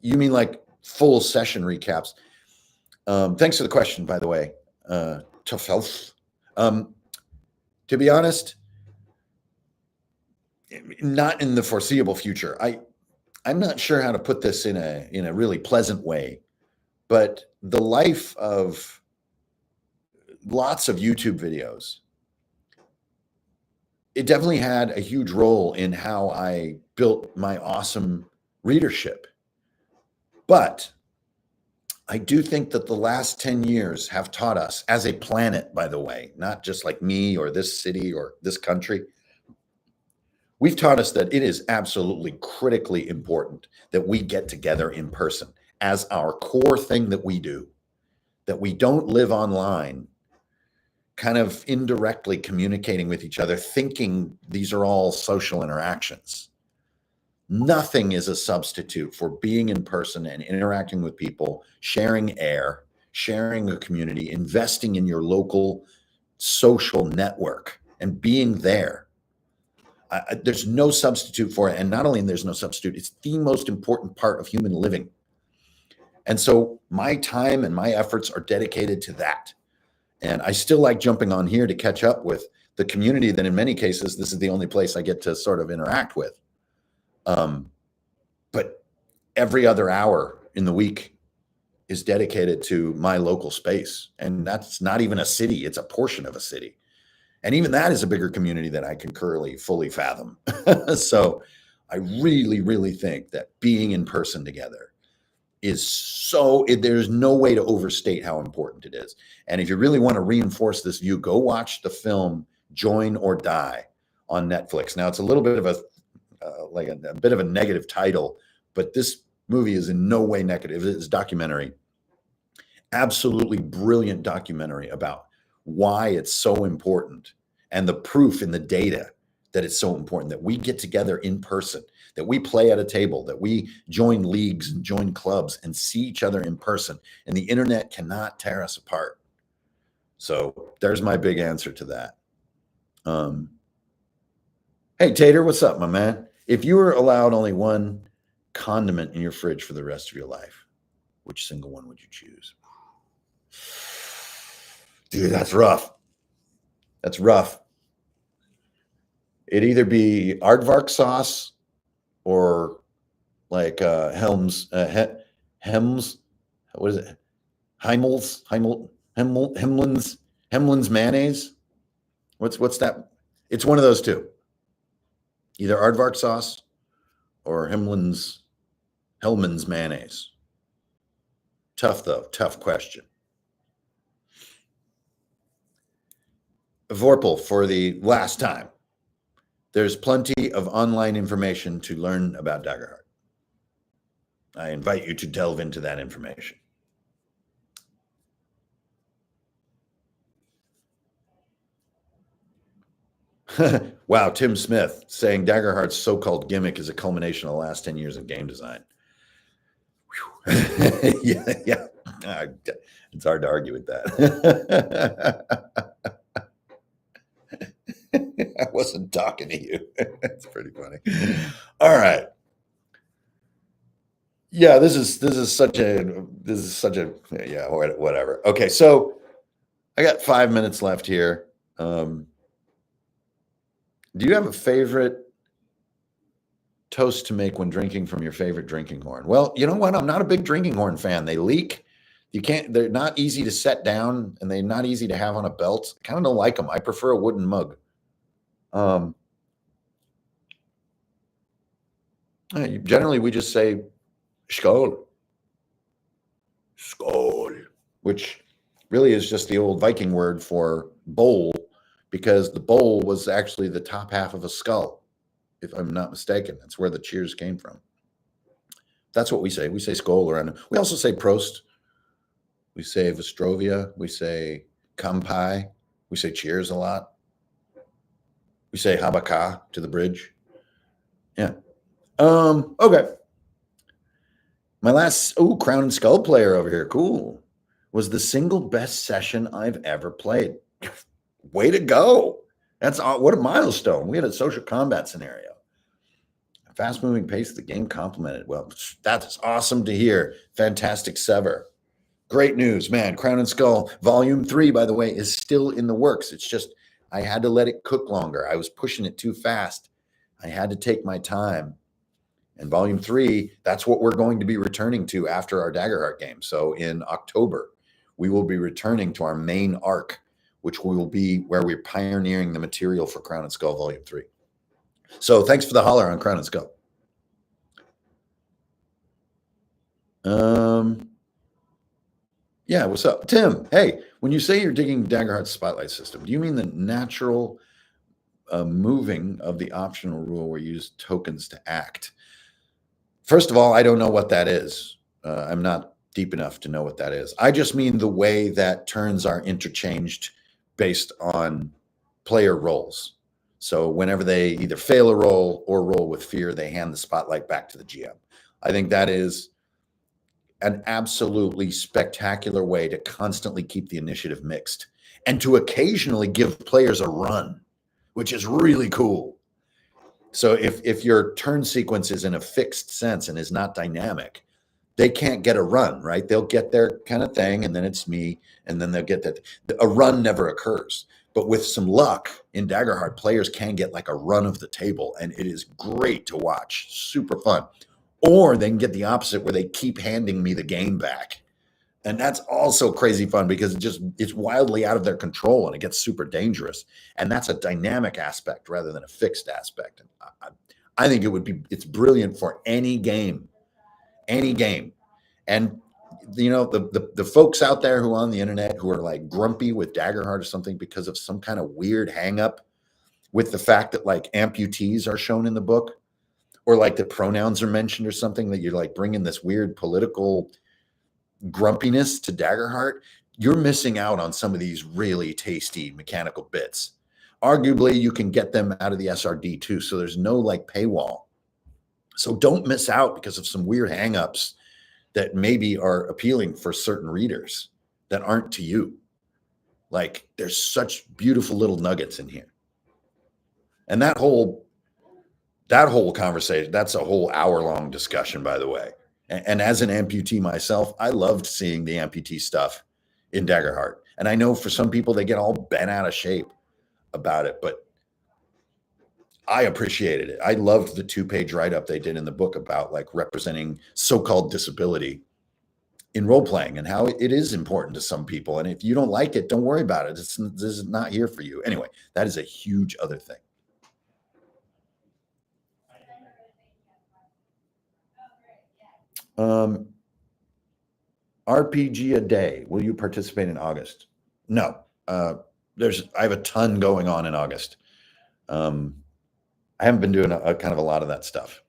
you mean like full session recaps. Thanks for the question, by the way. To be honest, not in the foreseeable future. I'm not sure how to put this in a really pleasant way, but the life of lots of YouTube videos, it definitely had a huge role in how I built my awesome readership. But I do think that the last 10 years have taught us, as a planet, by the way, not just like me or this city or this country, we've taught us that it is absolutely critically important that we get together in person as our core thing that we do, that we don't live online, kind of indirectly communicating with each other, thinking these are all social interactions. Nothing is a substitute for being in person and interacting with people, sharing air, sharing a community, investing in your local social network and being there. There's no substitute for it. And not only there's no substitute, it's the most important part of human living. And so my time and my efforts are dedicated to that. And I still like jumping on here to catch up with the community that in many cases, this is the only place I get to sort of interact with. But every other hour in the week is dedicated to my local space. And that's not even a city. It's a portion of a city. And even that is a bigger community that I can currently fully fathom. So I really, really think that being in person together is there's no way to overstate how important it is. And if you really want to reinforce this view, go watch the film Join or Die on Netflix. Now, it's a little bit of a bit of a negative title, but this movie is in no way negative. It's a documentary, absolutely brilliant documentary about why it's so important and the proof in the data that it's so important that we get together in person, that we play at a table, that we join leagues and join clubs and see each other in person. And the internet cannot tear us apart. So there's my big answer to that. Hey, Tater, what's up, my man? If you were allowed only one condiment in your fridge for the rest of your life, which single one would you choose? Dude, that's rough. That's rough. It'd either be aardvark sauce or like Helms, Hems, what is it? Hemlin's mayonnaise. What's that? It's one of those two. Either aardvark sauce or Hellman's mayonnaise. Tough though, tough question. Vorpal, for the last time, there's plenty of online information to learn about Daggerheart. I invite you to delve into that information. Wow, Tim Smith saying Daggerheart's so-called gimmick is a culmination of the last 10 years of game design. Yeah. It's hard to argue with that. I wasn't talking to you. That's pretty funny. All right. Yeah, this is such a yeah, whatever. Okay, so I got 5 minutes left here. Do you have a favorite toast to make when drinking from your favorite drinking horn? Well, you know what? I'm not a big drinking horn fan. They leak. They're not easy to set down, and they're not easy to have on a belt. I kind of don't like them. I prefer a wooden mug. Generally, we just say skål. Skål, which really is just the old Viking word for bowl, because the bowl was actually the top half of a skull, if I'm not mistaken. That's where the cheers came from. That's what we say. We say skål around. We also say prost. We say Vostrovia. We say kampai. We say cheers a lot. We say habaka to the bridge. Yeah. Okay. My last, Crown and Skull player over here. Cool. Was the single best session I've ever played. Way to go. What a milestone. We had a social combat scenario. A fast-moving pace of the game complemented. Well, that's awesome to hear. Fantastic sever. Great news, man. Crown and Skull Volume 3, by the way, is still in the works. It's just I had to let it cook longer. I was pushing it too fast. I had to take my time. And Volume 3, that's what we're going to be returning to after our Daggerheart game. So in October, we will be returning to our main arc, which will be where we're pioneering the material for Crown and Skull Volume 3. So thanks for the holler on Crown and Skull. Yeah, what's up? Tim, hey, when you say you're digging Daggerheart's spotlight system, do you mean the natural moving of the optional rule where you use tokens to act? First of all, I don't know what that is. I'm not deep enough to know what that is. I just mean the way that turns are interchanged based on player roles. So whenever they either fail a roll or roll with fear, they hand the spotlight back to the GM. I think that is an absolutely spectacular way to constantly keep the initiative mixed and to occasionally give players a run, which is really cool. So if your turn sequence is in a fixed sense and is not dynamic, they can't get a run, right? They'll get their kind of thing, and then it's me, and then they'll get that. A run never occurs. But with some luck in Daggerheart, players can get like a run of the table, and it is great to watch. Super fun. Or they can get the opposite where they keep handing me the game back. And that's also crazy fun because it's wildly out of their control and it gets super dangerous. And that's a dynamic aspect rather than a fixed aspect. And I think it's brilliant for any game. And the folks out there who are on the internet who are like grumpy with Daggerheart or something because of some kind of weird hang up with the fact that like amputees are shown in the book, or like the pronouns are mentioned or something, that you're like bringing this weird political grumpiness to Daggerheart, you're missing out on some of these really tasty mechanical bits. Arguably, you can get them out of the SRD too. So there's no like paywall. So don't miss out because of some weird hangups that maybe are appealing for certain readers that aren't to you. Like there's such beautiful little nuggets in here. And that whole conversation, that's a whole hour-long discussion, by the way. And as an amputee myself, I loved seeing the amputee stuff in Daggerheart. And I know for some people, they get all bent out of shape about it, but I appreciated it. I loved the 2-page write-up they did in the book about like representing so-called disability in role-playing and how it is important to some people. And if you don't like it, don't worry about it. This is not here for you. Anyway, that is a huge other thing. RPG a day. Will you participate in August? No. I have a ton going on in August. I haven't been doing a kind of a lot of that stuff.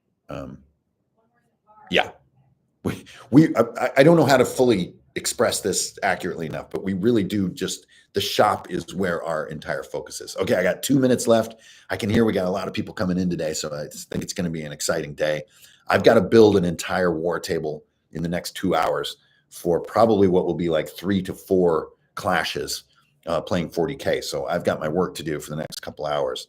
Yeah. I don't know how to fully express this accurately enough, but we really do just, the shop is where our entire focus is. Okay, I got 2 minutes left. I can hear we got a lot of people coming in today, so I think it's going to be an exciting day. I've got to build an entire war table in the next 2 hours for probably what will be like 3 to 4 clashes playing 40K. So I've got my work to do for the next couple hours.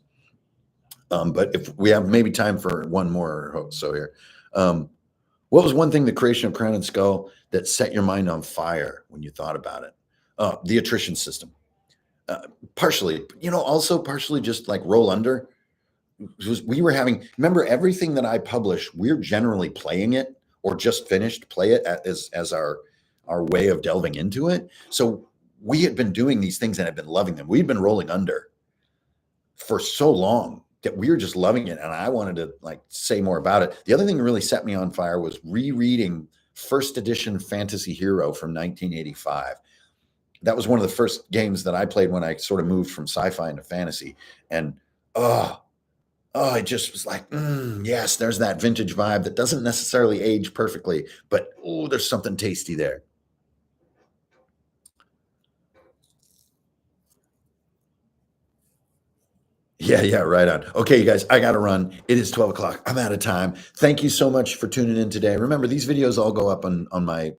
But if we have maybe time for one more or so here. What was one thing the creation of Crown and Skull that set your mind on fire when you thought about it? The attrition system. Partially, also partially just like roll under. We were having, remember everything that I publish, we're generally playing it or just finished play it as our way of delving into it. So we had been doing these things and had been loving them. We'd been rolling under for so long that we were just loving it. And I wanted to like say more about it. The other thing that really set me on fire was rereading first edition Fantasy Hero from 1985. That was one of the first games that I played when I sort of moved from sci-fi into fantasy. And it just was like, yes, there's that vintage vibe that doesn't necessarily age perfectly, but there's something tasty there. Yeah, right on. Okay, you guys, I got to run. It is 12 o'clock. I'm out of time. Thank you so much for tuning in today. Remember, these videos all go up on my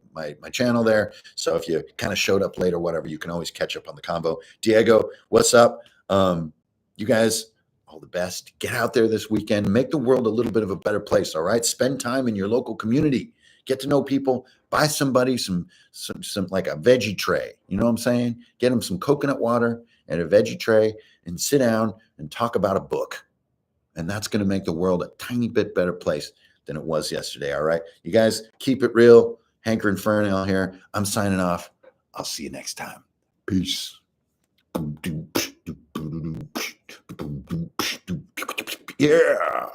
channel there. So if you kind of showed up late or whatever, you can always catch up on the combo. Diego, what's up? You guys, all the best. Get out there this weekend. Make the world a little bit of a better place, all right? Spend time in your local community. Get to know people. Buy somebody some like a veggie tray. You know what I'm saying? Get them some coconut water and a veggie tray and sit down and talk about a book. And that's going to make the world a tiny bit better place than it was yesterday. All right. You guys keep it real. Hanker Infernal here. I'm signing off. I'll see you next time. Peace. Yeah.